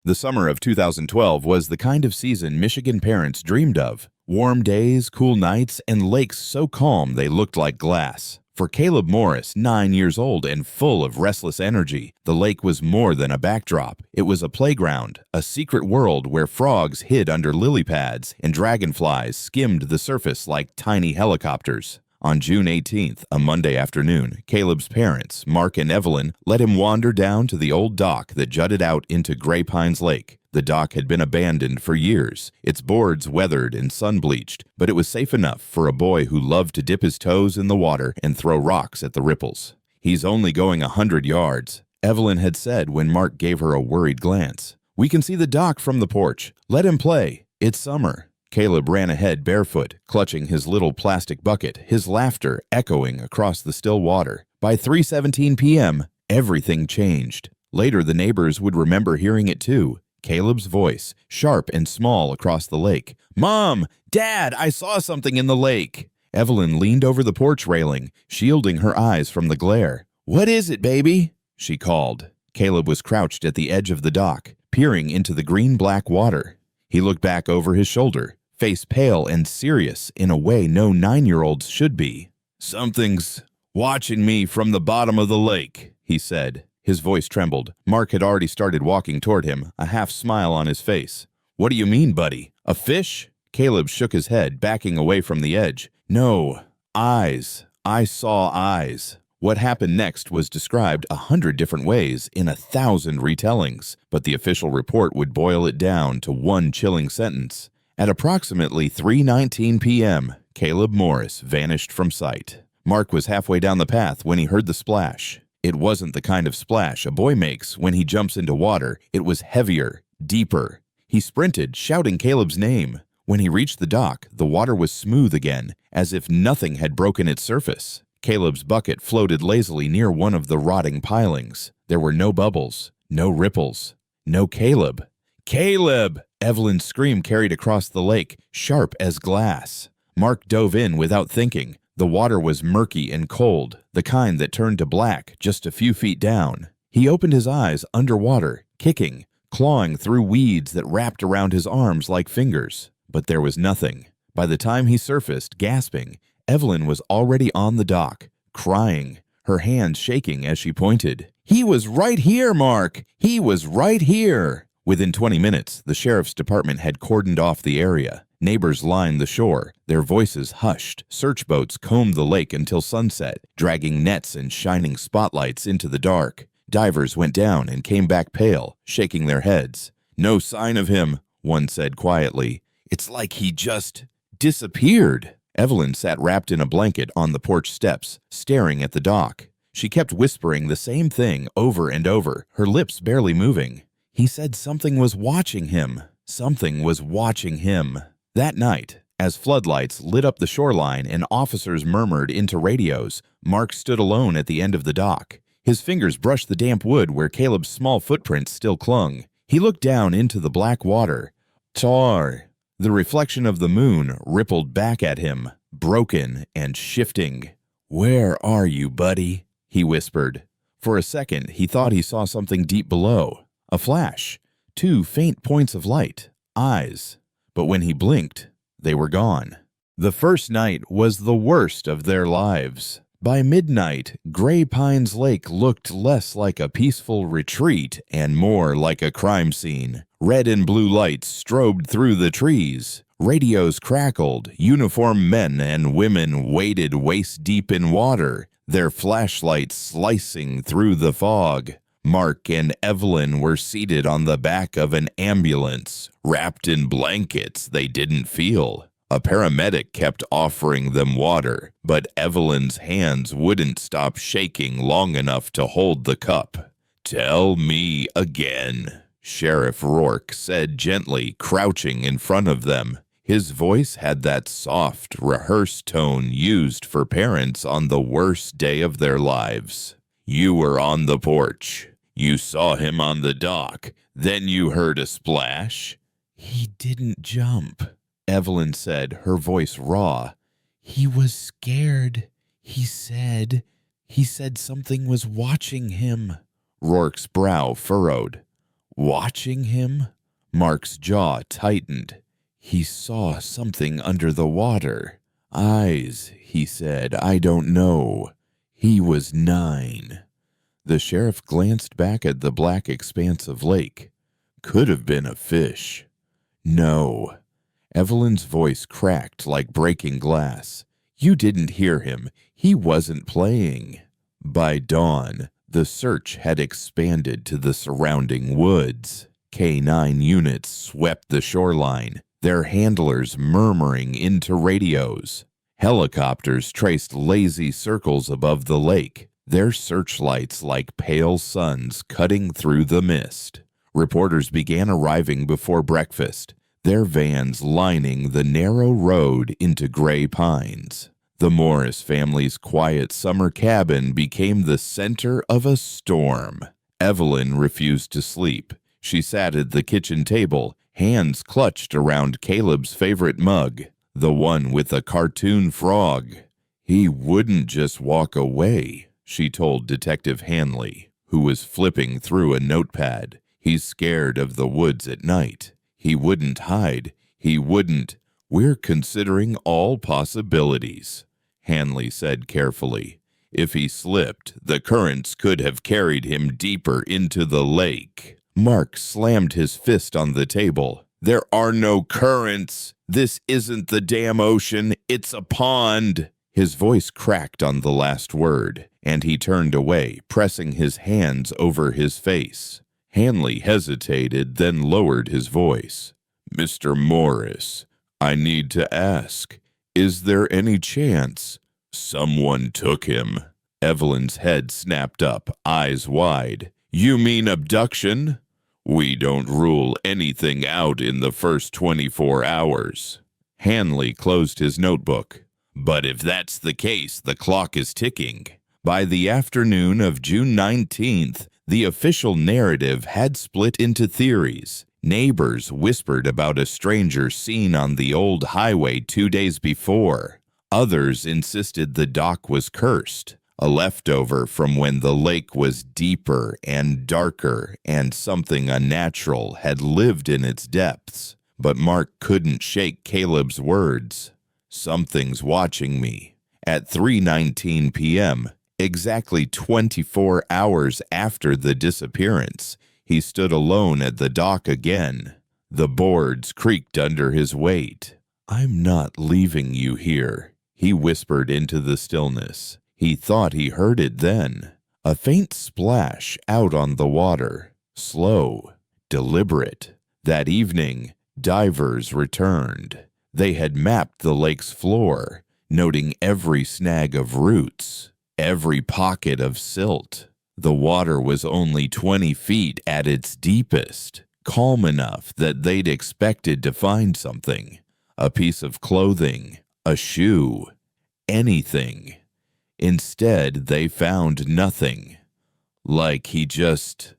The summer of 2012 was the kind of season Michigan parents dreamed of. Warm days, cool nights, and lakes so calm they looked like glass. For Caleb Morris, 9 years old and full of restless energy, the lake was more than a backdrop. It was a playground, a secret world where frogs hid under lily pads and dragonflies skimmed the surface like tiny helicopters. On June 18th, a Monday afternoon, Caleb's parents, Mark and Evelyn, let him wander down to the old dock that jutted out into Gray Pines Lake. The dock had been abandoned for years, its boards weathered and sun-bleached, but it was safe enough for a boy who loved to dip his toes in the water and throw rocks at the ripples. "He's only going 100 yards, Evelyn had said when Mark gave her a worried glance. "We can see the dock from the porch. Let him play. It's summer." Caleb ran ahead barefoot, clutching his little plastic bucket, his laughter echoing across the still water. By 3:17 p.m., everything changed. Later, the neighbors would remember hearing it too. Caleb's voice, sharp and small across the lake. "Mom! Dad! I saw something in the lake!" Evelyn leaned over the porch railing, shielding her eyes from the glare. "What is it, baby?" she called. Caleb was crouched at the edge of the dock, peering into the green-black water. He looked back over his shoulder, face pale and serious in a way no 9-year-olds should be. "Something's watching me from the bottom of the lake," he said. His voice trembled. Mark had already started walking toward him, a half smile on his face. "What do you mean, buddy? A fish?" Caleb shook his head, backing away from the edge. "No, eyes. I saw eyes." What happened next was described 100 different ways in 1,000 retellings, but the official report would boil it down to one chilling sentence. At approximately 3:19 p.m., Caleb Morris vanished from sight. Mark was halfway down the path when he heard the splash. It wasn't the kind of splash a boy makes when he jumps into water. It was heavier, deeper. He sprinted, shouting Caleb's name. When he reached the dock, the water was smooth again, as if nothing had broken its surface. Caleb's bucket floated lazily near one of the rotting pilings. There were no bubbles, no ripples, no Caleb. "Caleb!" Evelyn's scream carried across the lake, sharp as glass. Mark dove in without thinking. The water was murky and cold, the kind that turned to black just a few feet down. He opened his eyes underwater, kicking, clawing through weeds that wrapped around his arms like fingers. But there was nothing. By the time he surfaced, gasping, Evelyn was already on the dock, crying, her hands shaking as she pointed. "He was right here, Mark! He was right here!" Within 20 minutes, the sheriff's department had cordoned off the area. Neighbors lined the shore, their voices hushed. Search boats combed the lake until sunset, dragging nets and shining spotlights into the dark. Divers went down and came back pale, shaking their heads. "No sign of him," one said quietly. "It's like he just disappeared." Evelyn sat wrapped in a blanket on the porch steps, staring at the dock. She kept whispering the same thing over and over, her lips barely moving. He said something was watching him. Something was watching him. That night, as floodlights lit up the shoreline and officers murmured into radios, Mark stood alone at the end of the dock. His fingers brushed the damp wood where Caleb's small footprints still clung. He looked down into the black water. Tar. The reflection of the moon rippled back at him, broken and shifting. "Where are you, buddy?" he whispered. For a second, he thought he saw something deep below. A flash. 2 faint points of light. Eyes. But when he blinked, they were gone. The first night was the worst of their lives. By midnight, Gray Pines Lake looked less like a peaceful retreat and more like a crime scene. Red and blue lights strobed through the trees. Radios crackled. Uniformed men and women waded waist-deep in water, their flashlights slicing through the fog. Mark and Evelyn were seated on the back of an ambulance, wrapped in blankets they didn't feel. A paramedic kept offering them water, but Evelyn's hands wouldn't stop shaking long enough to hold the cup. "Tell me again," Sheriff Rourke said gently, crouching in front of them. His voice had that soft, rehearsed tone used for parents on the worst day of their lives. "You were on the porch. You saw him on the dock. Then you heard a splash." "He didn't jump," Evelyn said, her voice raw. "He was scared. He said something was watching him." Rourke's brow furrowed. Watching him? Mark's jaw tightened. He saw something under the water. Eyes, he said. I don't know. He was 9. The sheriff glanced back at the black expanse of lake. Could have been a fish. No. Evelyn's voice cracked like breaking glass. You didn't hear him. He wasn't playing. By dawn, the search had expanded to the surrounding woods. K-9 units swept the shoreline, their handlers murmuring into radios. Helicopters traced lazy circles above the lake, their searchlights like pale suns cutting through the mist. Reporters began arriving before breakfast, their vans lining the narrow road into gray pines. The Morris family's quiet summer cabin became the center of a storm. Evelyn refused to sleep. She sat at the kitchen table, hands clutched around Caleb's favorite mug, the one with a cartoon frog. He wouldn't just walk away, she told Detective Hanley, who was flipping through a notepad. He's scared of the woods at night. He wouldn't hide. He wouldn't. We're considering all possibilities, Hanley said carefully. If he slipped, the currents could have carried him deeper into the lake. Mark slammed his fist on the table. There are no currents. This isn't the damn ocean. It's a pond. His voice cracked on the last word, and he turned away, pressing his hands over his face. Hanley hesitated, then lowered his voice. Mr. Morris, I need to ask, is there any chance someone took him? Evelyn's head snapped up, eyes wide. You mean abduction? We don't rule anything out in the first 24 hours. Hanley closed his notebook. But if that's the case, the clock is ticking. By the afternoon of June 19th, the official narrative had split into theories. Neighbors whispered about a stranger seen on the old highway 2 days before. Others insisted the dock was cursed, a leftover from when the lake was deeper and darker and something unnatural had lived in its depths. But Mark couldn't shake Caleb's words. Something's watching me. At 3:19 p.m., exactly 24 hours after the disappearance, he stood alone at the dock again. The boards creaked under his weight. I'm not leaving you here, he whispered into the stillness. He thought he heard it then. A faint splash out on the water. Slow, deliberate. That evening, divers returned. They had mapped the lake's floor, noting every snag of roots, every pocket of silt. The water was only 20 feet at its deepest, calm enough that they'd expected to find something. A piece of clothing, a shoe, anything. Instead, they found nothing. Like he just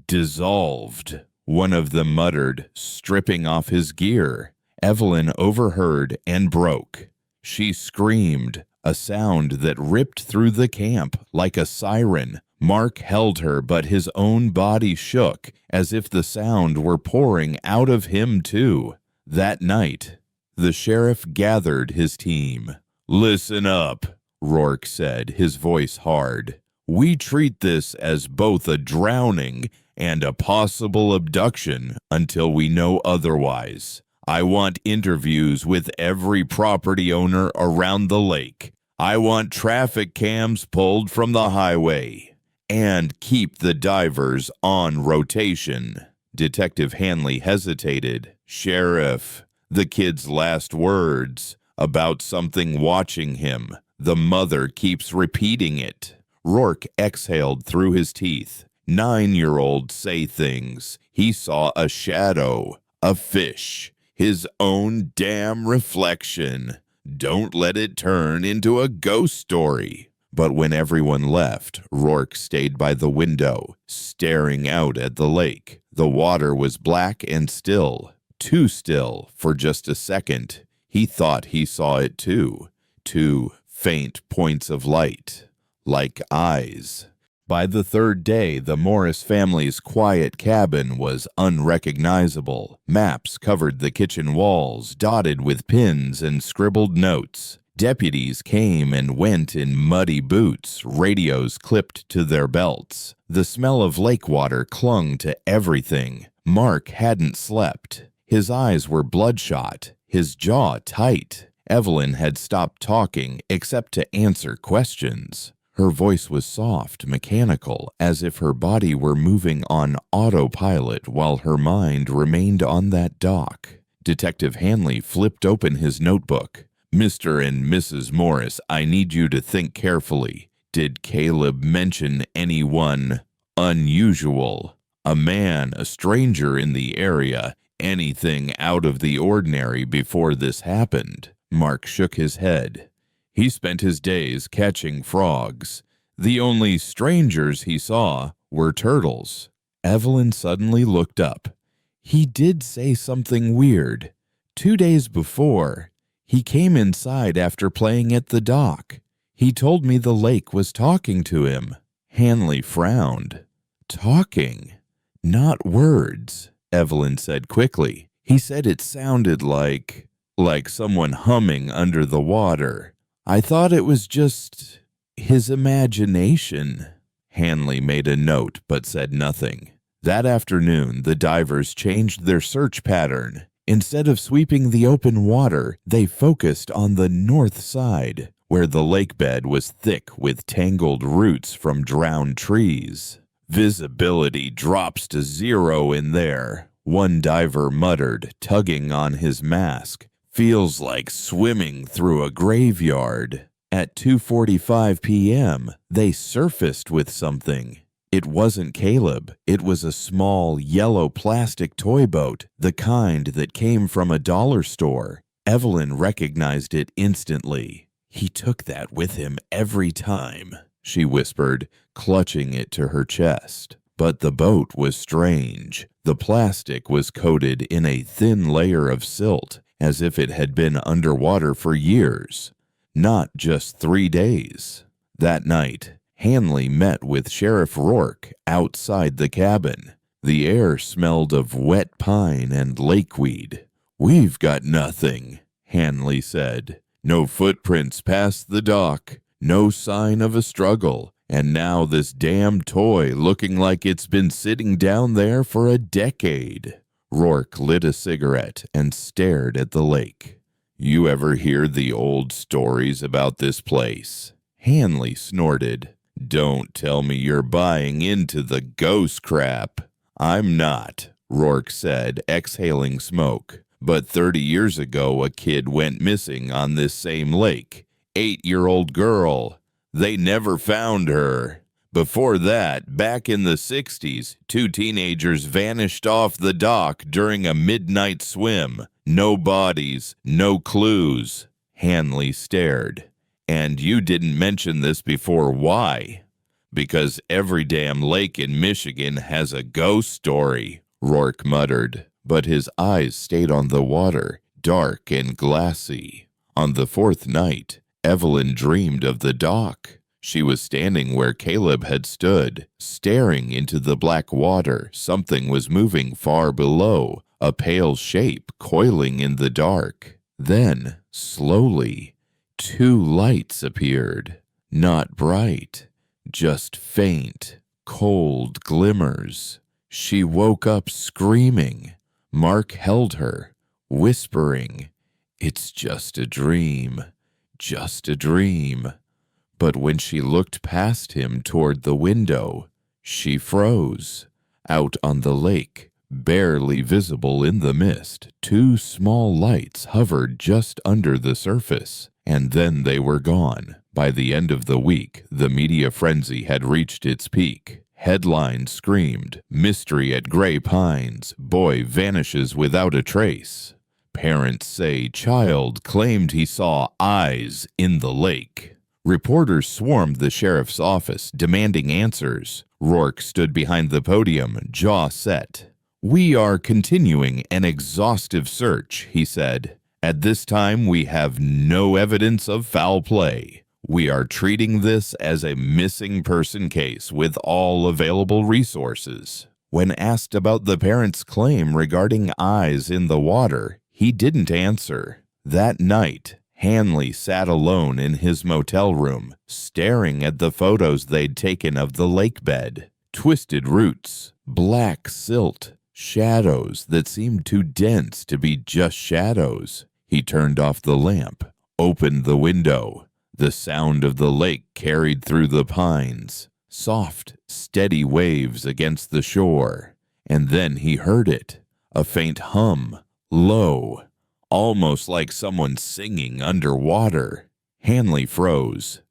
dissolved, one of them muttered, stripping off his gear. Evelyn overheard and broke. She screamed, a sound that ripped through the camp like a siren. Mark held her, but his own body shook as if the sound were pouring out of him too. That night, the sheriff gathered his team. Listen up, Rourke said, his voice hard. We treat this as both a drowning and a possible abduction until we know otherwise. I want interviews with every property owner around the lake. I want traffic cams pulled from the highway. And keep the divers on rotation. Detective Hanley hesitated. Sheriff, the kid's last words about something watching him. The mother keeps repeating it. Rourke exhaled through his teeth. 9-year-olds say things. He saw a shadow, a fish. His own damn reflection. Don't let it turn into a ghost story. But when everyone left, Rourke stayed by the window, staring out at the lake. The water was black and still, too still for just a second. He thought he saw it too. 2 faint points of light, like eyes. By the third day, the Morris family's quiet cabin was unrecognizable. Maps covered the kitchen walls, dotted with pins and scribbled notes. Deputies came and went in muddy boots, radios clipped to their belts. The smell of lake water clung to everything. Mark hadn't slept. His eyes were bloodshot, his jaw tight. Evelyn had stopped talking except to answer questions. Her voice was soft, mechanical, as if her body were moving on autopilot while her mind remained on that dock. Detective Hanley flipped open his notebook. "Mr. and Mrs. Morris, I need you to think carefully. Did Caleb mention anyone unusual? A man, a stranger in the area, anything out of the ordinary before this happened?" Mark shook his head. He spent his days catching frogs. The only strangers he saw were turtles. Evelyn suddenly looked up. "He did say something weird. 2 days before, he came inside after playing at the dock. He told me the lake was talking to him." Hanley frowned. "Talking? Not words," Evelyn said quickly. "He said it sounded like someone humming under the water. I thought it was just his imagination." Hanley made a note but said nothing. That afternoon, the divers changed their search pattern. Instead of sweeping the open water, they focused on the north side, where the lake bed was thick with tangled roots from drowned trees. "Visibility drops to 0 in there," one diver muttered, tugging on his mask. "Feels like swimming through a graveyard." At 2:45 p.m., they surfaced with something. It wasn't Caleb. It was a small, yellow plastic toy boat, the kind that came from a dollar store. Evelyn recognized it instantly. "He took that with him every time," she whispered, clutching it to her chest. But the boat was strange. The plastic was coated in a thin layer of silt, as if it had been underwater for years, not just 3 days. That night, Hanley met with Sheriff Rourke outside the cabin. The air smelled of wet pine and lakeweed. "We've got nothing," Hanley said. "No footprints past the dock, no sign of a struggle, and now this damn toy looking like it's been sitting down there for a decade." Rourke lit a cigarette and stared at the lake. "You ever hear the old stories about this place?" Hanley snorted. "Don't tell me you're buying into the ghost crap." "I'm not," Rourke said, exhaling smoke. "But 30 years ago, a kid went missing on this same lake. 8-year-old girl. They never found her. Before that, back in the 60s, 2 teenagers vanished off the dock during a midnight swim. No bodies, no clues." Hanley stared. "And you didn't mention this before. Why?" "Because every damn lake in Michigan has a ghost story," Rourke muttered, but his eyes stayed on the water, dark and glassy. On the 4th night, Evelyn dreamed of the dock. She was standing where Caleb had stood, staring into the black water. Something was moving far below, a pale shape coiling in the dark. Then, slowly, 2 lights appeared. Not bright, just faint, cold glimmers. She woke up screaming. Mark held her, whispering, "It's just a dream, just a dream." But when she looked past him toward the window, she froze. Out on the lake, barely visible in the mist, 2 small lights hovered just under the surface, and then they were gone. By the end of the week, the media frenzy had reached its peak. Headlines screamed, "Mystery at Gray Pines, boy vanishes without a trace." Parents say child claimed he saw eyes in the lake. Reporters swarmed the sheriff's office, demanding answers. Rourke stood behind the podium, jaw set. "We are continuing an exhaustive search," he said. "At this time, we have no evidence of foul play. We are treating this as a missing person case with all available resources. When asked about the parents' claim regarding eyes in the water, he didn't answer. That night, Hanley sat alone in his motel room, staring at the photos they'd taken of the lake bed. Twisted roots, black silt, shadows that seemed too dense to be just shadows. He turned off the lamp, opened the window. The sound of the lake carried through the pines, soft, steady waves against the shore. And then he heard it, a faint hum, low, almost like someone singing underwater. Hanley froze.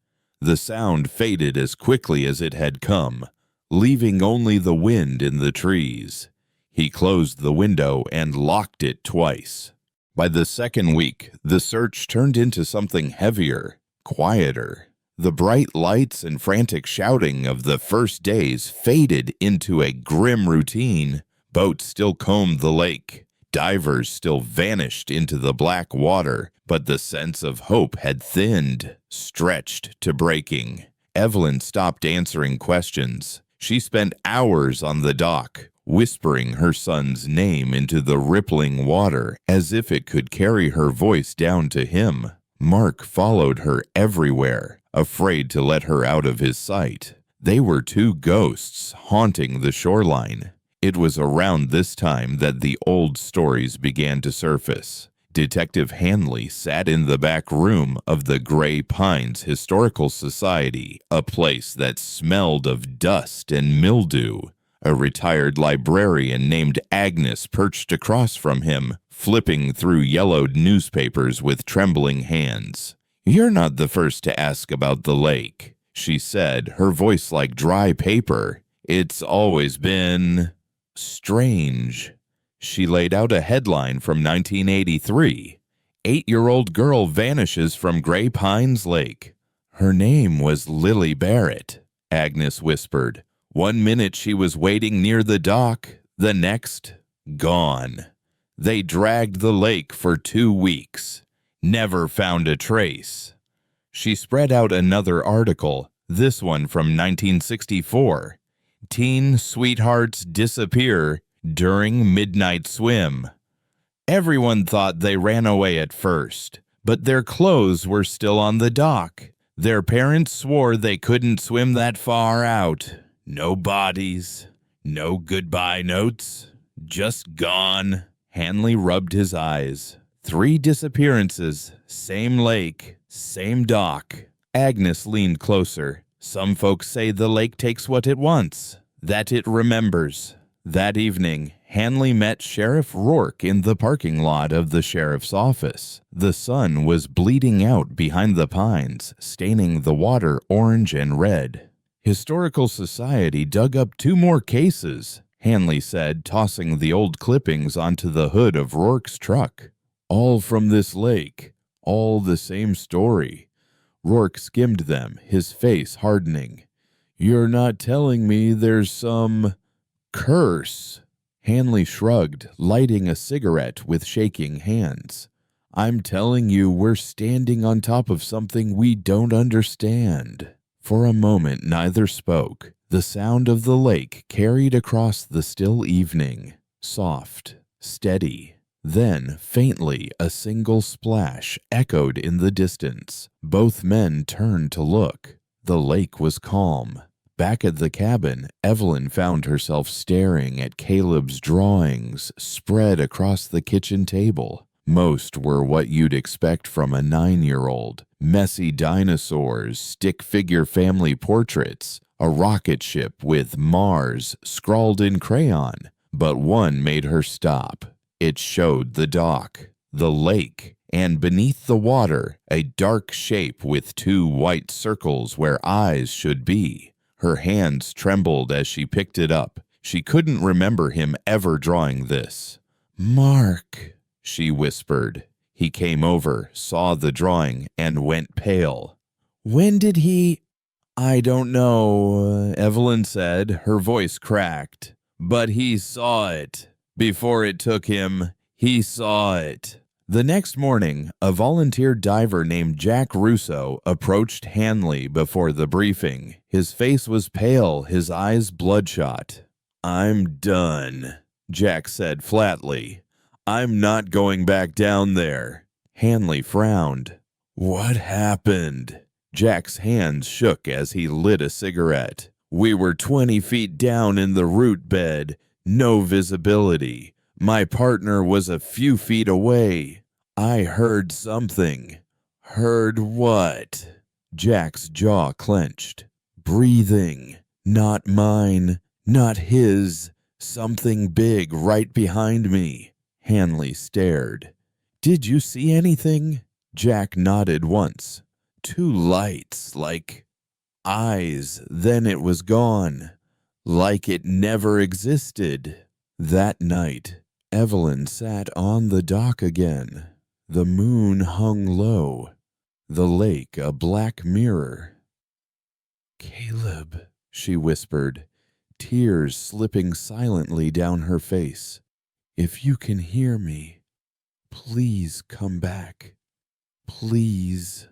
The sound faded as quickly as it had come, leaving only the wind in the trees. He closed the window and locked it twice. By the second week, the search turned into something heavier, quieter. The bright lights and frantic shouting of the first days faded into a grim routine. Boats still combed the lake. Divers still vanished into the black water, but the sense of hope had thinned, stretched to breaking. Evelyn stopped answering questions. She spent hours on the dock, whispering her son's name into the rippling water as if it could carry her voice down to him. Mark followed her everywhere, afraid to let her out of his sight. They were two ghosts haunting the shoreline. It was around this time that the old stories began to surface. Detective Hanley sat in the back room of the Gray Pines Historical Society, a place that smelled of dust and mildew. A retired librarian named Agnes perched across from him, flipping through yellowed newspapers with trembling hands. "You're not the first to ask about the lake," she said, her voice like dry paper. "It's always been strange." She laid out a headline from 1983. 8-year-old girl vanishes from Gray Pines Lake. Her name was Lily Barrett, Agnes whispered. One minute she was waiting near the dock, the next, gone. They dragged the lake for 2 weeks. Never found a trace. She spread out another article, this one from 1964. Teen sweethearts disappear during midnight swim. Everyone thought they ran away at first, but their clothes were still on the dock. Their parents swore they couldn't swim that far out. No bodies, no goodbye notes, just gone. Hanley rubbed his eyes. 3 disappearances, same lake, same dock. Agnes leaned closer. Some folks say the lake takes what it wants, that it remembers. That evening, Hanley met Sheriff Rourke in the parking lot of the sheriff's office. The sun was bleeding out behind the pines, staining the water orange and red. Historical Society dug up 2 more cases, Hanley said, tossing the old clippings onto the hood of Rourke's truck. All from this lake, all the same story. Rourke skimmed them, his face hardening. "You're not telling me there's some curse?" Hanley shrugged, lighting a cigarette with shaking hands. "I'm telling you we're standing on top of something we don't understand." For a moment neither spoke. The sound of the lake carried across the still evening, soft, steady. Then, faintly, a single splash echoed in the distance. Both men turned to look. The lake was calm. Back at the cabin, Evelyn found herself staring at Caleb's drawings spread across the kitchen table. Most were what you'd expect from a 9-year-old. Messy dinosaurs, stick figure family portraits, a rocket ship with Mars scrawled in crayon. But one made her stop. It showed the dock, the lake, and beneath the water, a dark shape with 2 white circles where eyes should be. Her hands trembled as she picked it up. She couldn't remember him ever drawing this. "Mark," she whispered. He came over, saw the drawing, and went pale. "When did he—" "I don't know," Evelyn said, her voice cracked. "But he saw it. Before it took him, he saw it." The next morning, a volunteer diver named Jack Russo approached Hanley before the briefing. His face was pale, his eyes bloodshot. "I'm done," Jack said flatly. "I'm not going back down there." Hanley frowned. "What happened?" Jack's hands shook as he lit a cigarette. "We were 20 feet down in the root bed, no visibility. My partner was a few feet away. I heard something." "Heard what?" Jack's jaw clenched. "Breathing. Not mine. Not his. Something big right behind me." Hanley stared. "Did you see anything?" Jack nodded once. "Two lights, like eyes, then it was gone. Like it never existed." That night, Evelyn sat on the dock again. The moon hung low, the lake a black mirror. "Caleb," she whispered, tears slipping silently down her face. "If you can hear me, please come back. Please."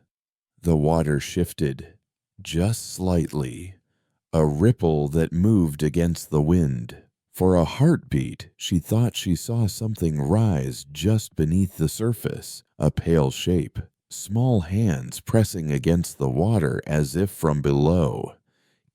The water shifted, just slightly, a ripple that moved against the wind. For a heartbeat, she thought she saw something rise just beneath the surface, a pale shape, small hands pressing against the water as if from below.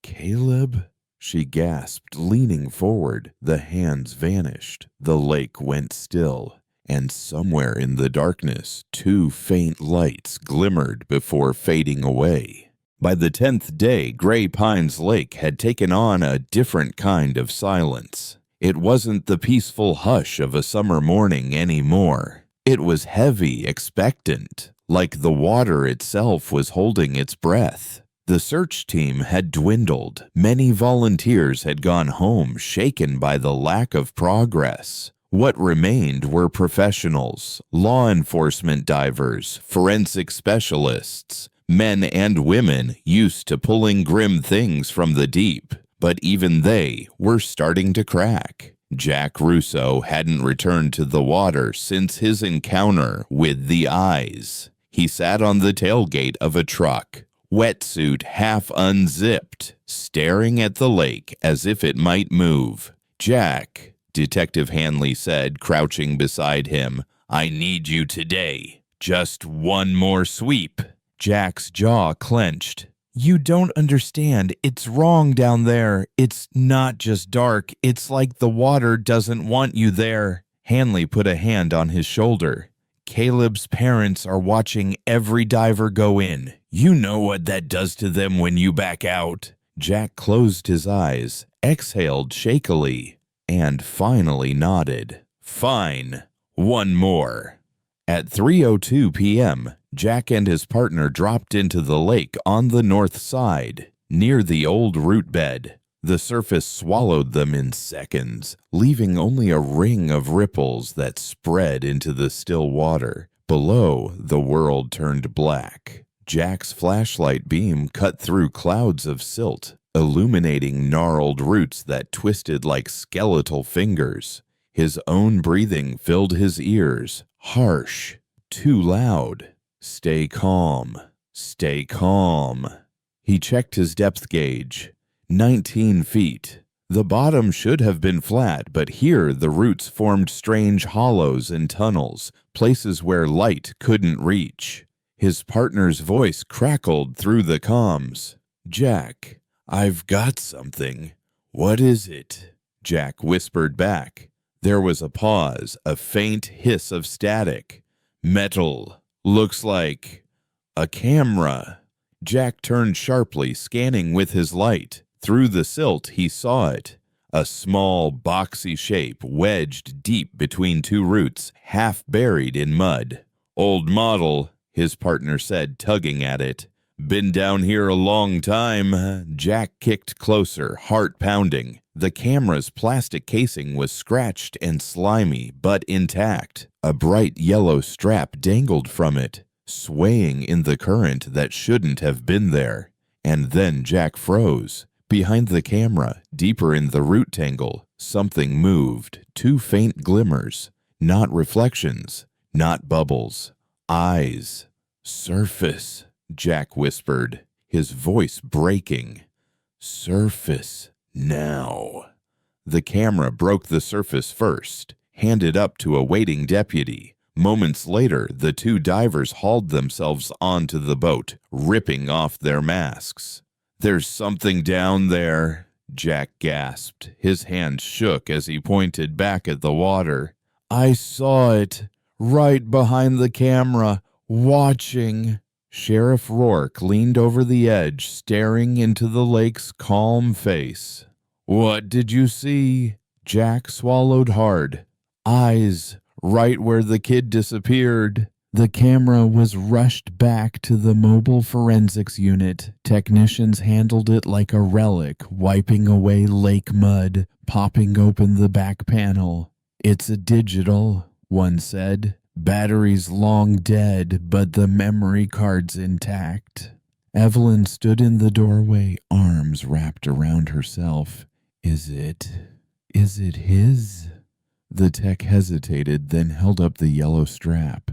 "Caleb?" she gasped, leaning forward. The hands vanished. The lake went still, and somewhere in the darkness, two faint lights glimmered before fading away. By the 10th day, Gray Pines Lake had taken on a different kind of silence. It wasn't the peaceful hush of a summer morning anymore. It was heavy, expectant, like the water itself was holding its breath. The search team had dwindled. Many volunteers had gone home, shaken by the lack of progress. What remained were professionals, law enforcement divers, forensic specialists, men and women used to pulling grim things from the deep. But even they were starting to crack. Jack Russo hadn't returned to the water since his encounter with the eyes. He sat on the tailgate of a truck, wetsuit half unzipped, staring at the lake as if it might move. "Jack," Detective Hanley said, crouching beside him, "I need you today. Just one more sweep." Jack's jaw clenched. "You don't understand. It's wrong down there. It's not just dark. It's like the water doesn't want you there." Hanley put a hand on his shoulder. "Caleb's parents are watching every diver go in. You know what that does to them when you back out." Jack closed his eyes, exhaled shakily, and finally nodded. "Fine. One more." At 3:02 p.m., Jack and his partner dropped into the lake on the north side, near the old root bed. The surface swallowed them in seconds, leaving only a ring of ripples that spread into the still water. Below, the world turned black. Jack's flashlight beam cut through clouds of silt, illuminating gnarled roots that twisted like skeletal fingers. His own breathing filled his ears, harsh, too loud. "Stay calm. Stay calm." He checked his depth gauge. 19 feet. The bottom should have been flat, but here the roots formed strange hollows and tunnels, places where light couldn't reach. His partner's voice crackled through the comms. "Jack, I've got something." "What is it?" Jack whispered back. There was a pause, a faint hiss of static. "Metal. Looks like a camera." Jack turned sharply, scanning with his light. Through the silt, he saw it. A small, boxy shape wedged deep between two roots, half buried in mud. "Old model," his partner said, tugging at it. "Been down here a long time." Jack kicked closer, heart pounding. The camera's plastic casing was scratched and slimy, but intact. A bright yellow strap dangled from it, swaying in the current that shouldn't have been there. And then Jack froze. Behind the camera, deeper in the root tangle, something moved, two faint glimmers. Not reflections, Not bubbles. Eyes. Surface, Jack whispered, his voice breaking. Surface now. The camera broke the surface first, handed up to a waiting deputy. Moments later, the two divers hauled themselves onto the boat, ripping off their masks. "There's something down there," Jack gasped. His hand shook as he pointed back at the water. "I saw it, right behind the camera, watching." Sheriff Rourke leaned over the edge, staring into the lake's calm face. "What did you see?" Jack swallowed hard. "Eyes, right where the kid disappeared." The camera was rushed back to the mobile forensics unit. Technicians handled it like a relic, wiping away lake mud, popping open the back panel. "It's a digital," one said. "Battery's long dead, but the memory card's intact." Evelyn stood in the doorway, arms wrapped around herself. Is it his?" The tech hesitated, then held up the yellow strap.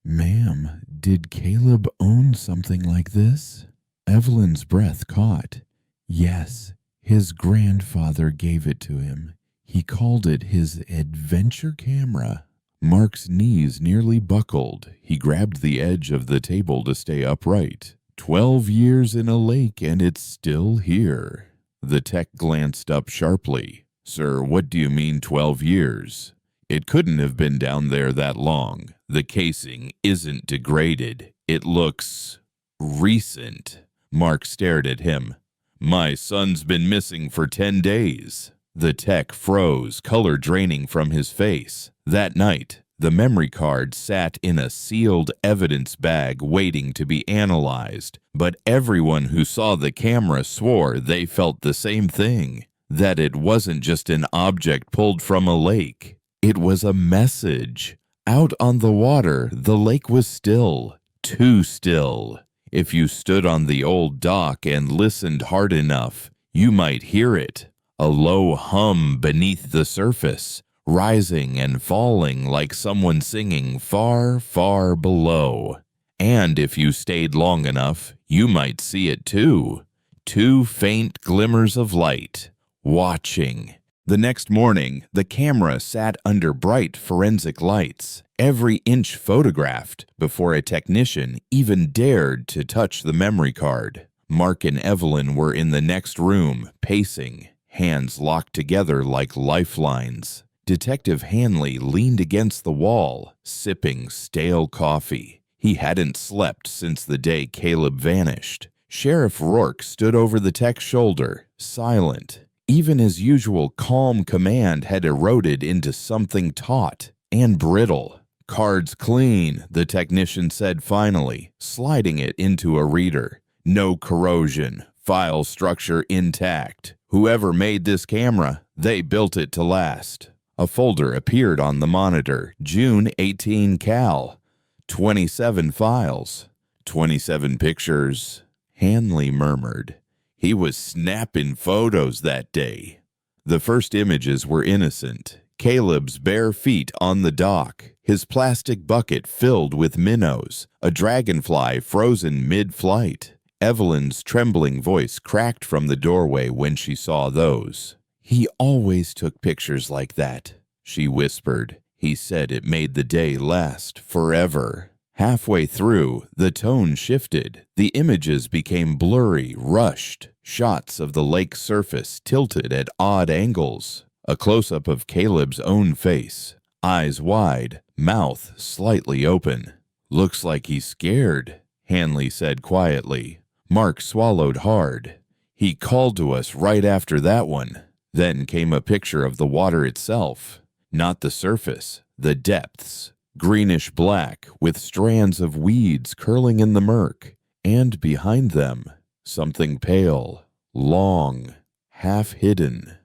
"Ma'am, did Caleb own something like this?" Evelyn's breath caught. "Yes, his grandfather gave it to him. He called it his adventure camera." Mark's knees nearly buckled. He grabbed the edge of the table to stay upright. 12 years in a lake and it's still here. The tech glanced up sharply. "Sir, what do you mean 12 years? It couldn't have been down there that long. The casing isn't degraded. It looks recent." Mark stared at him. "My son's been missing for 10 days. The tech froze, color draining from his face. That night, the memory card sat in a sealed evidence bag waiting to be analyzed, but everyone who saw the camera swore they felt the same thing, that it wasn't just an object pulled from a lake. It was a message. Out on the water, the lake was still, too still. If you stood on the old dock and listened hard enough, you might hear it. A low hum beneath the surface, rising and falling like someone singing far, far below. And if you stayed long enough, you might see it too. 2 faint glimmers of light, watching. The next morning, the camera sat under bright forensic lights, every inch photographed before a technician even dared to touch the memory card. Mark and Evelyn were in the next room, pacing, hands locked together like lifelines. Detective Hanley leaned against the wall, sipping stale coffee. He hadn't slept since the day Caleb vanished. Sheriff Rourke stood over the tech's shoulder, silent. Even his usual calm command had eroded into something taut and brittle. "Card's clean," the technician said finally, sliding it into a reader. "No corrosion. File structure intact. Whoever made this camera, they built it to last." A folder appeared on the monitor. June 18 Cal. 27 files. 27 pictures. Hanley murmured. He was snapping photos that day. The first images were innocent. Caleb's bare feet on the dock, his plastic bucket filled with minnows, a dragonfly frozen mid-flight. Evelyn's trembling voice cracked from the doorway when she saw those. "He always took pictures like that," she whispered. "He said it made the day last forever." Halfway through, the tone shifted. The images became blurry, rushed. Shots of the lake surface tilted at odd angles. A close-up of Caleb's own face, eyes wide, mouth slightly open. "Looks like he's scared," Hanley said quietly. Mark swallowed hard. "He called to us right after that one." Then came a picture of the water itself. Not the surface, the depths. Greenish black, with strands of weeds curling in the murk. And behind them, something pale, long, half-hidden.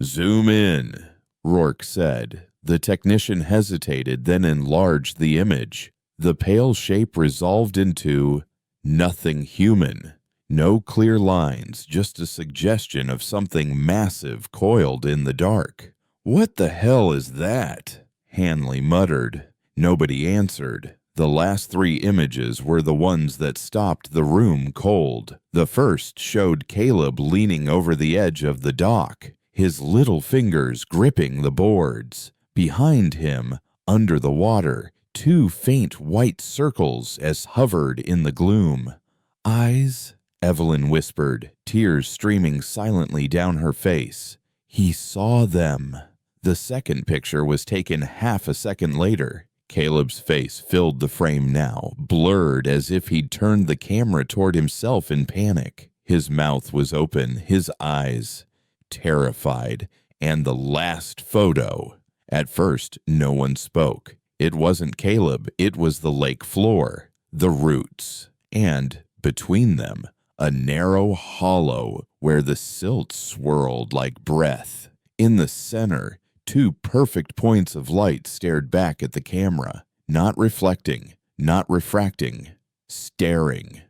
"Zoom in," Rourke said. The technician hesitated, then enlarged the image. The pale shape resolved into nothing human. No clear lines, just a suggestion of something massive coiled in the dark. "What the hell is that?" Hanley muttered. Nobody answered. The last 3 images were the ones that stopped the room cold. The first showed Caleb leaning over the edge of the dock, his little fingers gripping the boards. Behind him, under the water, 2 faint white circles as hovered in the gloom. "Eyes?" Evelyn whispered, tears streaming silently down her face. He saw them. The second picture was taken half a second later. Caleb's face filled the frame now, blurred as if he'd turned the camera toward himself in panic. His mouth was open, his eyes terrified, and the last photo. At first, no one spoke. It wasn't Caleb, it was the lake floor, the roots, and between them, a narrow hollow where the silt swirled like breath. In the center, 2 perfect points of light stared back at the camera, not reflecting, not refracting, staring.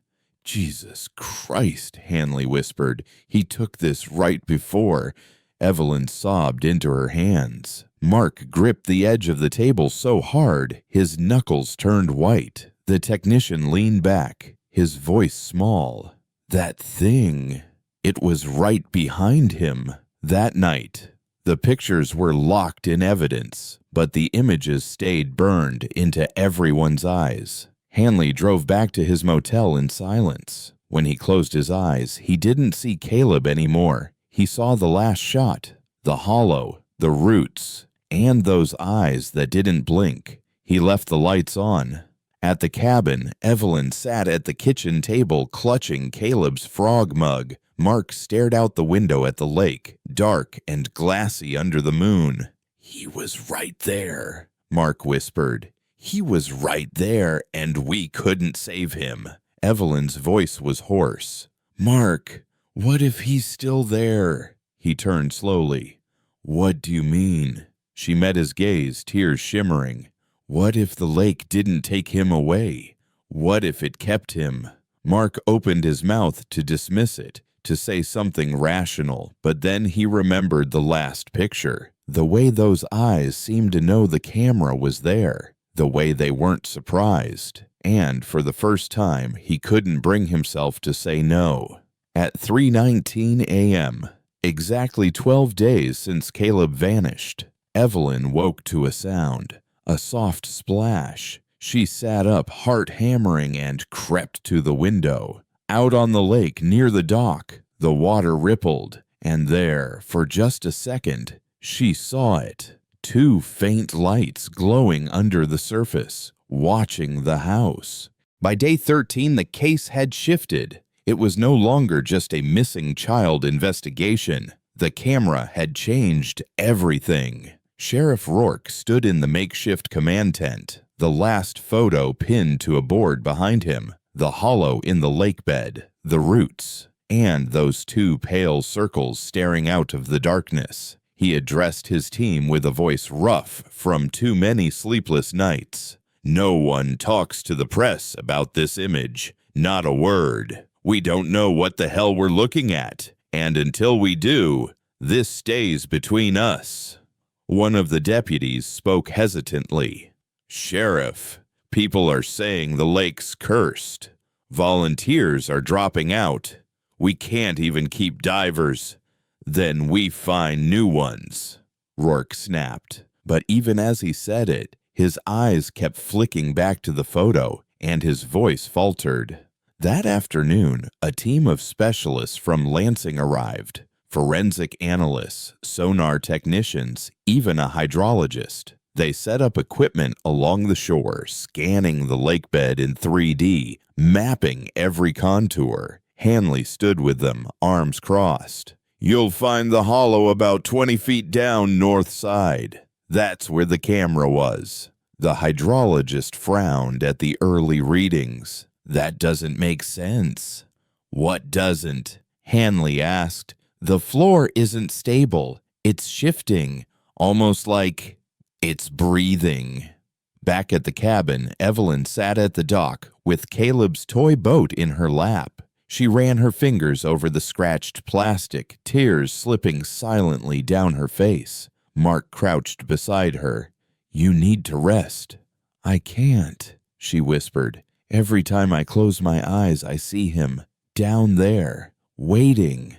"Jesus Christ," Hanley whispered. "He took this right before." Evelyn sobbed into her hands. Mark gripped the edge of the table so hard, his knuckles turned white. The technician leaned back, his voice small. "That thing, it was right behind him." That night, the pictures were locked in evidence, but the images stayed burned into everyone's eyes. Hanley drove back to his motel in silence. When he closed his eyes, he didn't see Caleb anymore. He saw the last shot, the hollow, the roots, and those eyes that didn't blink. He left the lights on. At the cabin, Evelyn sat at the kitchen table clutching Caleb's frog mug. Mark stared out the window at the lake, dark and glassy under the moon. "He was right there," Mark whispered. "He was right there, and we couldn't save him." Evelyn's voice was hoarse. "Mark, what if he's still there?" He turned slowly. "What do you mean?" She met his gaze, tears shimmering. "What if the lake didn't take him away? What if it kept him?" Mark opened his mouth to dismiss it, to say something rational, but then he remembered the last picture. The way those eyes seemed to know the camera was there, the way they weren't surprised, and for the first time he couldn't bring himself to say no. At 3:19 a.m., exactly 12 days since Caleb vanished, Evelyn woke to a sound, a soft splash. She sat up, heart hammering, and crept to the window. Out on the lake near the dock, the water rippled, and there, for just a second, she saw it. 2 faint lights glowing under the surface, watching the house. By day 13, the case had shifted. It was no longer just a missing child investigation. The camera had changed everything. Sheriff Rourke stood in the makeshift command tent, the last photo pinned to a board behind him, the hollow in the lake bed, the roots, and those 2 pale circles staring out of the darkness. He addressed his team with a voice rough from too many sleepless nights. "No one talks to the press about this image. Not a word. We don't know what the hell we're looking at, and until we do, this stays between us." One of the deputies spoke hesitantly. "Sheriff, people are saying the lake's cursed. Volunteers are dropping out. We can't even keep divers. Then we find new ones," Rourke snapped. But even as he said it, his eyes kept flicking back to the photo, and his voice faltered. That afternoon, a team of specialists from Lansing arrived. Forensic analysts, sonar technicians, even a hydrologist. They set up equipment along the shore, scanning the lake bed in 3D, mapping every contour. Hanley stood with them, arms crossed. "You'll find the hollow about 20 feet down north side. That's where the camera was." The hydrologist frowned at the early readings. "That doesn't make sense." "What doesn't?" Hanley asked. "The floor isn't stable. It's shifting, almost like it's breathing." Back at the cabin, Evelyn sat at the dock with Caleb's toy boat in her lap. She ran her fingers over the scratched plastic, tears slipping silently down her face. Mark crouched beside her. "You need to rest." I can't, she whispered. Every time I close my eyes, I see him, down there, waiting.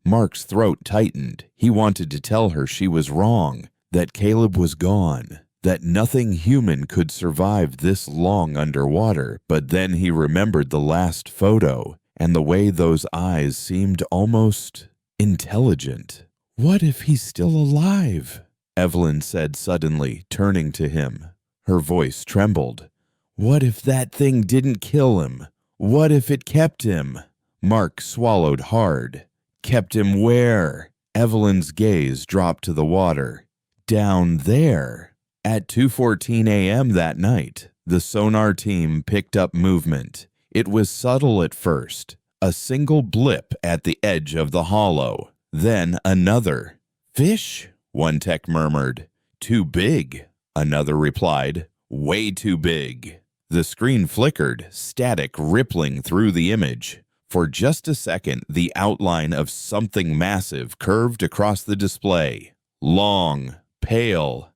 Mark's throat tightened. He wanted to tell her she was wrong, that Caleb was gone, that nothing human could survive this long underwater, but then he remembered the last photo and the way those eyes seemed almost intelligent. What if he's still alive? Evelyn said suddenly, turning to him. Her voice trembled. What if that thing didn't kill him? What if it kept him? Mark swallowed hard. Kept him where? Evelyn's gaze dropped to the water. Down there. At 2:14 a.m. that night, the sonar team picked up movement. It was subtle at first, a single blip at the edge of the hollow. Then another. Fish? One tech murmured. Too big, another replied. Way too big. The screen flickered, static rippling through the image. For just a second, the outline of something massive curved across the display. Long, pale,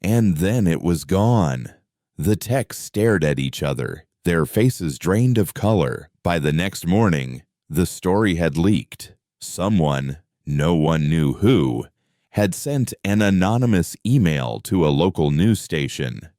and then it was gone. The techs stared at each other, their faces drained of color. By the next morning, the story had leaked. Someone, no one knew who, had sent an anonymous email to a local news station.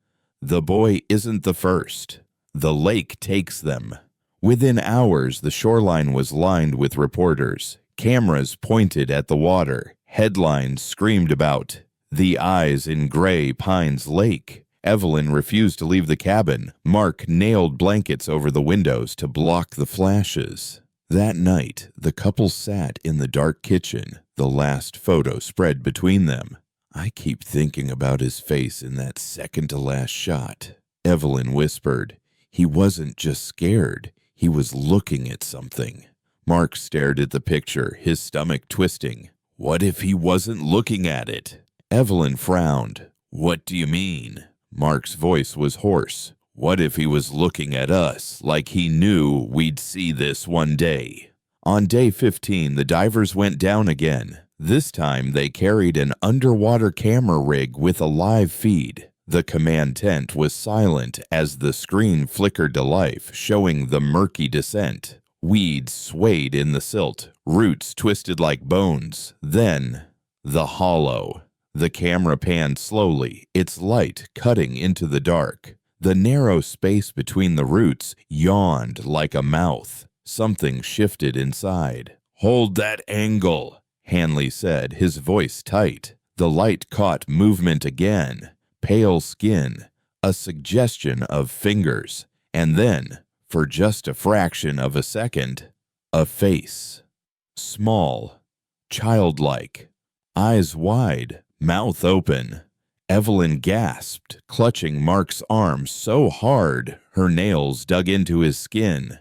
The boy isn't the first. The lake takes them. Within hours, the shoreline was lined with reporters. Cameras pointed at the water. Headlines screamed about the eyes in Gray Pines Lake. Evelyn refused to leave the cabin. Mark nailed blankets over the windows to block the flashes. That night, the couple sat in the dark kitchen, the last photo spread between them. I keep thinking about his face in that second-to-last shot, Evelyn whispered. He wasn't just scared. He was looking at something. Mark stared at the picture, his stomach twisting. What if he wasn't looking at it? Evelyn frowned. What do you mean? Mark's voice was hoarse. What if he was looking at us, like he knew we'd see this one day? On day 15, the divers went down again. This time, they carried an underwater camera rig with a live feed. The command tent was silent as the screen flickered to life, showing the murky descent. Weeds swayed in the silt, roots twisted like bones. Then, the hollow. The camera panned slowly, its light cutting into the dark. The narrow space between the roots yawned like a mouth. Something shifted inside. Hold that angle, Hanley said, his voice tight. The light caught movement again. Pale skin, a suggestion of fingers, and then, for just a fraction of a second, a face. Small, childlike, eyes wide, mouth open. Evelyn gasped, clutching Mark's arm so hard her nails dug into his skin.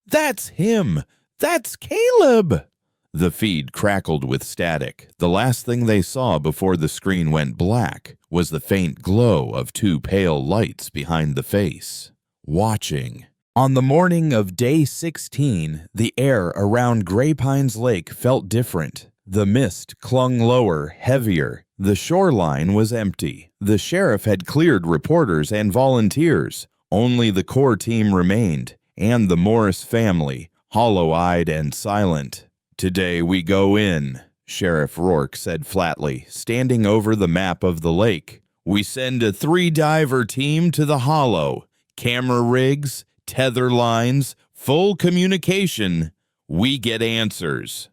That's him! That's Caleb! The feed crackled with static. The last thing they saw before the screen went black was the faint glow of two pale lights behind the face. Watching. On the morning of day 16, the air around Gray Pines Lake felt different. The mist clung lower, heavier. The shoreline was empty. The sheriff had cleared reporters and volunteers. Only the core team remained, and the Morris family, hollow-eyed and silent. Today we go in, Sheriff Rourke said flatly, standing over the map of the lake. We send a 3-diver team to the hollow. Camera rigs, tether lines, full communication. We get answers.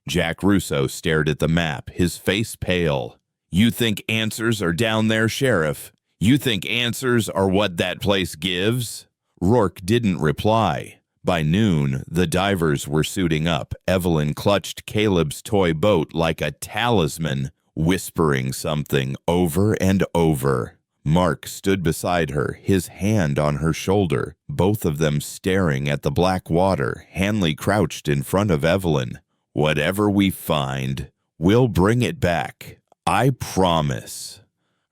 Jack Russo stared at the map, his face pale. You think answers are down there, Sheriff? You think answers are what that place gives? Rourke didn't reply. By noon, the divers were suiting up. Evelyn clutched Caleb's toy boat like a talisman, whispering something over and over. Mark stood beside her, his hand on her shoulder, both of them staring at the black water. Hanley crouched in front of Evelyn. Whatever we find, we'll bring it back. I promise.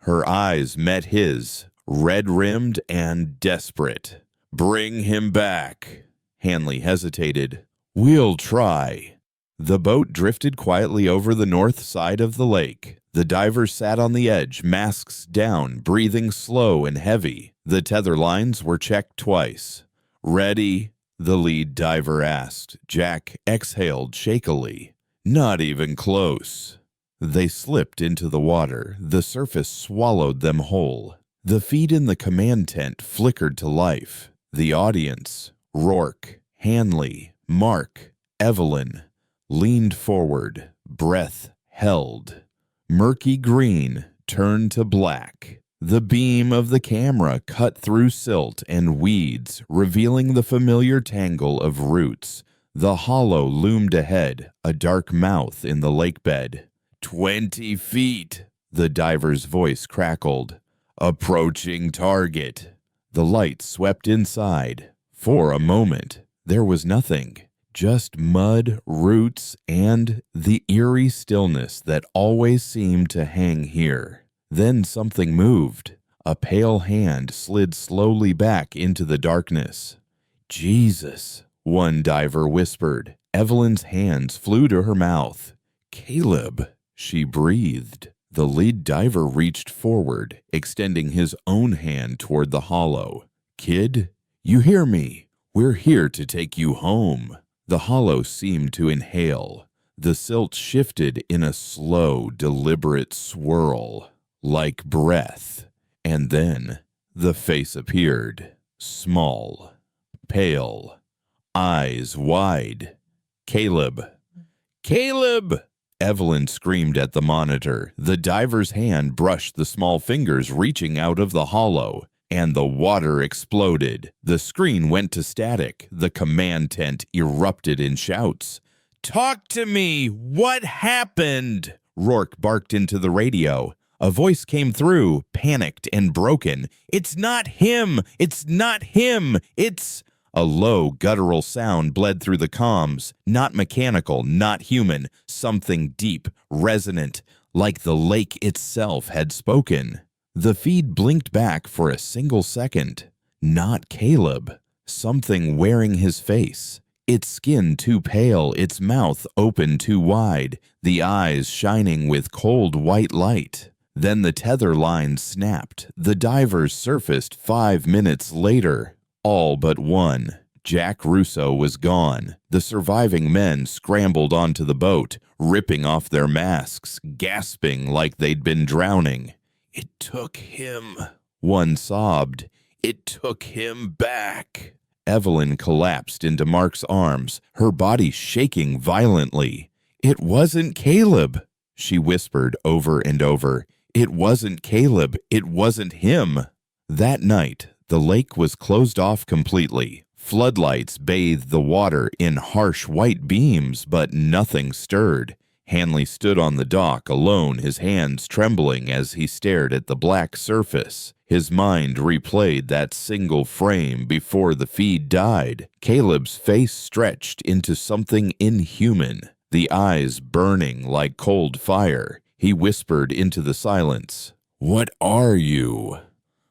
Her eyes met his, red-rimmed and desperate. Bring him back. Hanley hesitated. We'll try. The boat drifted quietly over the north side of the lake. The divers sat on the edge, masks down, breathing slow and heavy. The tether lines were checked twice. "Ready?" the lead diver asked. Jack exhaled shakily. "Not even close." They slipped into the water. The surface swallowed them whole. The feed in the command tent flickered to life. The audience, Rourke, Hanley, Mark, Evelyn, leaned forward, breath held. Murky green turned to black. The beam of the camera cut through silt and weeds, revealing the familiar tangle of roots. The hollow loomed ahead, a dark mouth in the lake bed. 20 feet, the diver's voice crackled. "Approaching target." The light swept inside. For a moment, there was nothing. Just mud, roots, and the eerie stillness that always seemed to hang here. Then something moved. A pale hand slid slowly back into the darkness. "Jesus," one diver whispered. Evelyn's hands flew to her mouth. "Caleb," she breathed. The lead diver reached forward, extending his own hand toward the hollow. "Kid, you hear me? We're here to take you home." The hollow seemed to inhale. The silt shifted in a slow, deliberate swirl, like breath. And then the face appeared, small, pale, eyes wide. "Caleb." "Caleb!" Evelyn screamed at the monitor. The diver's hand brushed the small fingers reaching out of the hollow, and the water exploded. The screen went to static. The command tent erupted in shouts. "Talk to me! What happened?" Rourke barked into the radio. A voice came through, panicked and broken. "It's not him! It's not him! It's—" A low, guttural sound bled through the comms. Not mechanical, not human. Something deep, resonant, like the lake itself had spoken. The feed blinked back for a single second. Not Caleb. Something wearing his face. Its skin too pale, its mouth open too wide, the eyes shining with cold white light. Then the tether line snapped. The divers surfaced 5 minutes later. All but one. Jack Russo was gone. The surviving men scrambled onto the boat, ripping off their masks, gasping like they'd been drowning. "It took him," one sobbed. "It took him back." Evelyn collapsed into Mark's arms, her body shaking violently. "It wasn't Caleb," she whispered over and over. "It wasn't Caleb. It wasn't him." That night, the lake was closed off completely. Floodlights bathed the water in harsh white beams, but nothing stirred. Hanley stood on the dock alone, his hands trembling as he stared at the black surface. His mind replayed that single frame before the feed died. Caleb's face stretched into something inhuman, the eyes burning like cold fire. He whispered into the silence, "What are you?"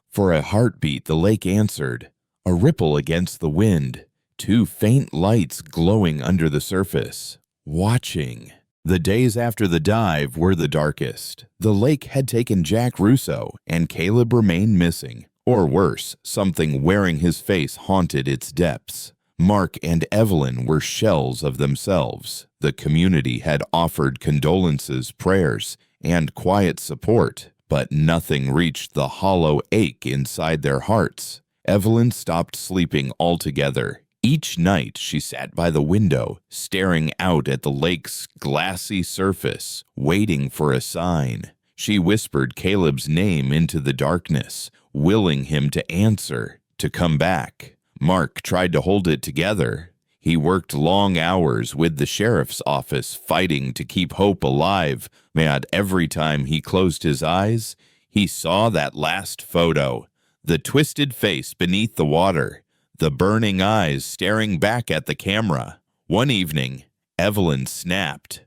For a heartbeat, the lake answered, a ripple against the wind, 2 faint lights glowing under the surface, watching. The days after the dive were the darkest. The lake had taken Jack Russo, and Caleb remained missing. Or worse, something wearing his face haunted its depths. Mark and Evelyn were shells of themselves. The community had offered condolences, prayers, and quiet support, but nothing reached the hollow ache inside their hearts. Evelyn stopped sleeping altogether. Each night she sat by the window, staring out at the lake's glassy surface, waiting for a sign. She whispered Caleb's name into the darkness, willing him to answer, to come back. Mark tried to hold it together. He worked long hours with the sheriff's office, fighting to keep hope alive. But every time he closed his eyes, he saw that last photo. The twisted face beneath the water, the burning eyes staring back at the camera. One evening, Evelyn snapped.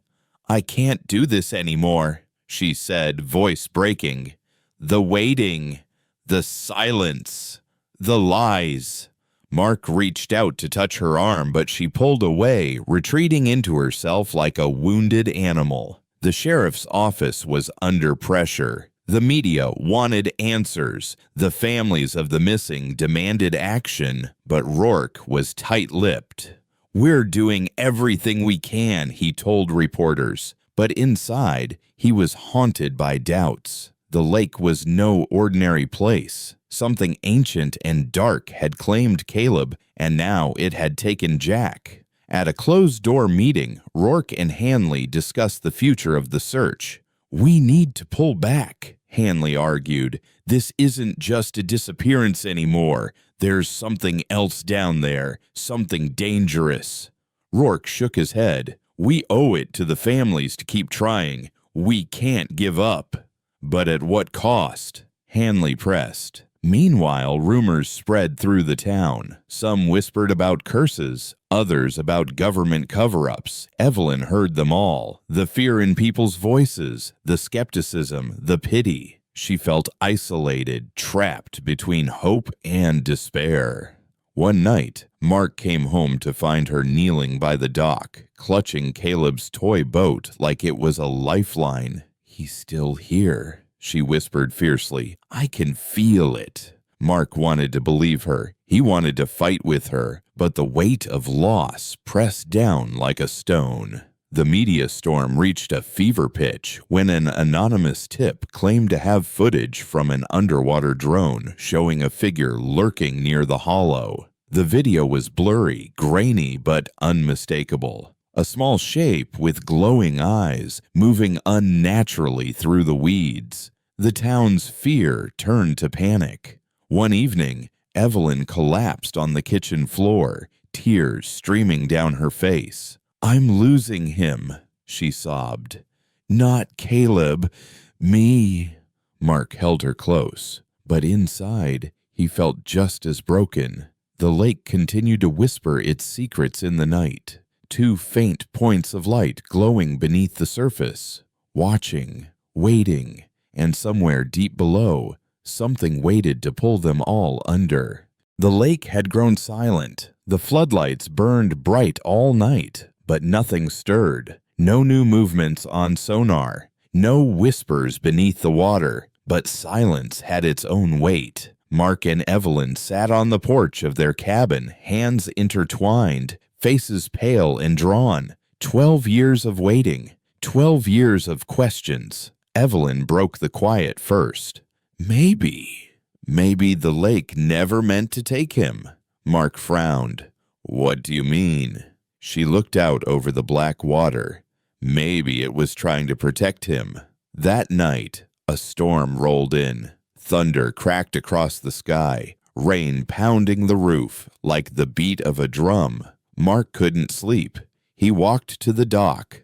"I can't do this anymore," she said, voice breaking. "The waiting, the silence, the lies." Mark reached out to touch her arm, but she pulled away, retreating into herself like a wounded animal. The sheriff's office was under pressure. The media wanted answers. The families of the missing demanded action, but Rourke was tight-lipped. "We're doing everything we can," he told reporters. But inside, he was haunted by doubts. The lake was no ordinary place. Something ancient and dark had claimed Caleb, and now it had taken Jack. At a closed-door meeting, Rourke and Hanley discussed the future of the search. "We need to pull back," Hanley argued. "This isn't just a disappearance anymore. There's something else down there, something dangerous." Rourke shook his head. "We owe it to the families to keep trying. We can't give up." "But at what cost?" Hanley pressed. Meanwhile, rumors spread through the town. Some whispered about curses, others about government cover-ups. Evelyn heard them all. The fear in people's voices, the skepticism, the pity. She felt isolated, trapped between hope and despair. One night, Mark came home to find her kneeling by the dock, clutching Caleb's toy boat like it was a lifeline. "He's still here," she whispered fiercely. "I can feel it." Mark wanted to believe her. He wanted to fight with her, but the weight of loss pressed down like a stone. The media storm reached a fever pitch when an anonymous tip claimed to have footage from an underwater drone showing a figure lurking near the hollow. The video was blurry, grainy, but unmistakable. A small shape with glowing eyes moving unnaturally through the weeds. The town's fear turned to panic. One evening, Evelyn collapsed on the kitchen floor, tears streaming down her face. "I'm losing him," she sobbed. "Not Caleb, me." Mark held her close, but inside, he felt just as broken. The lake continued to whisper its secrets in the night. Two faint points of light glowing beneath the surface, watching, waiting, and somewhere deep below, something waited to pull them all under. The lake had grown silent. The floodlights burned bright all night, but nothing stirred. No new movements on sonar, no whispers beneath the water, but silence had its own weight. Mark and Evelyn sat on the porch of their cabin, hands intertwined, faces pale and drawn. 12 years of waiting, 12 years of questions. Evelyn broke the quiet first. Maybe the lake never meant to take him." Mark frowned. "What do you mean?" She looked out over the black water. "Maybe it was trying to protect him." That night, a storm rolled in. Thunder cracked across the sky, rain pounding the roof like the beat of a drum. Mark couldn't sleep. He walked to the dock,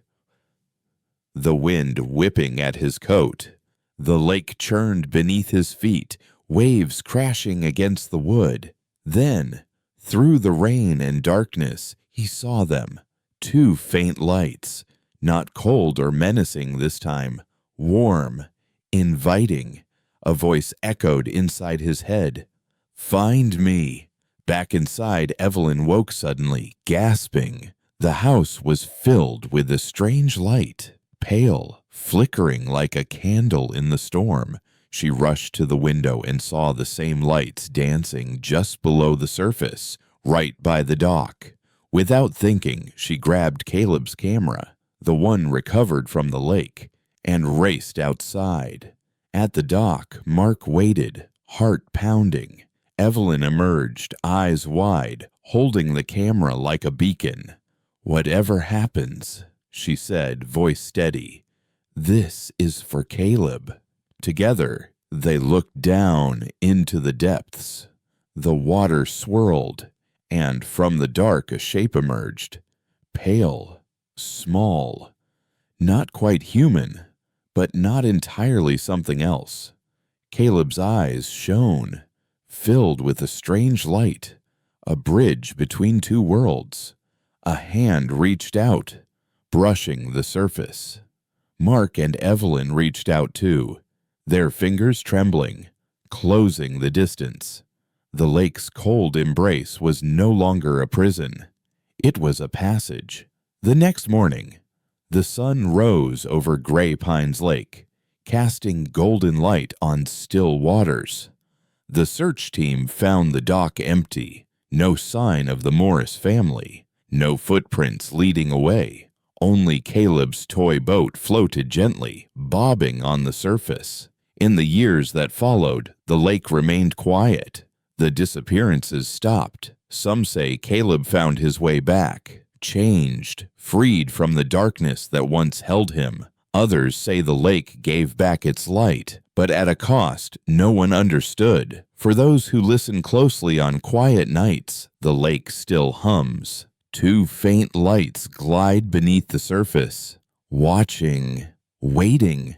the wind whipping at his coat. The lake churned beneath his feet, waves crashing against the wood. Then, through the rain and darkness, he saw them. Two faint lights, not cold or menacing this time, warm, inviting. A voice echoed inside his head. "Find me." Back inside, Evelyn woke suddenly, gasping. The house was filled with a strange light, pale, flickering like a candle in the storm. She rushed to the window and saw the same lights dancing just below the surface, right by the dock. Without thinking, she grabbed Caleb's camera, the one recovered from the lake, and raced outside. At the dock, Mark waited, heart pounding. Evelyn emerged, eyes wide, holding the camera like a beacon. "Whatever happens," she said, voice steady, "this is for Caleb." Together, they looked down into the depths. The water swirled, and from the dark a shape emerged. Pale, small, not quite human, but not entirely something else. Caleb's eyes shone, filled with a strange light, a bridge between two worlds. A hand reached out, brushing the surface. Mark and Evelyn reached out too, their fingers trembling, closing the distance. The lake's cold embrace was no longer a prison. It was a passage. The next morning, The sun rose over Gray Pines Lake, casting golden light on still waters. The search team found the dock empty, no sign of the Morris family, no footprints leading away. Only Caleb's toy boat floated gently, bobbing on the surface. In the years that followed, the lake remained quiet. The disappearances stopped. Some say Caleb found his way back, changed, freed from the darkness that once held him. Others say the lake gave back its light, but at a cost no one understood. For those who listen closely on quiet nights, the lake still hums. Two faint lights glide beneath the surface, watching, waiting.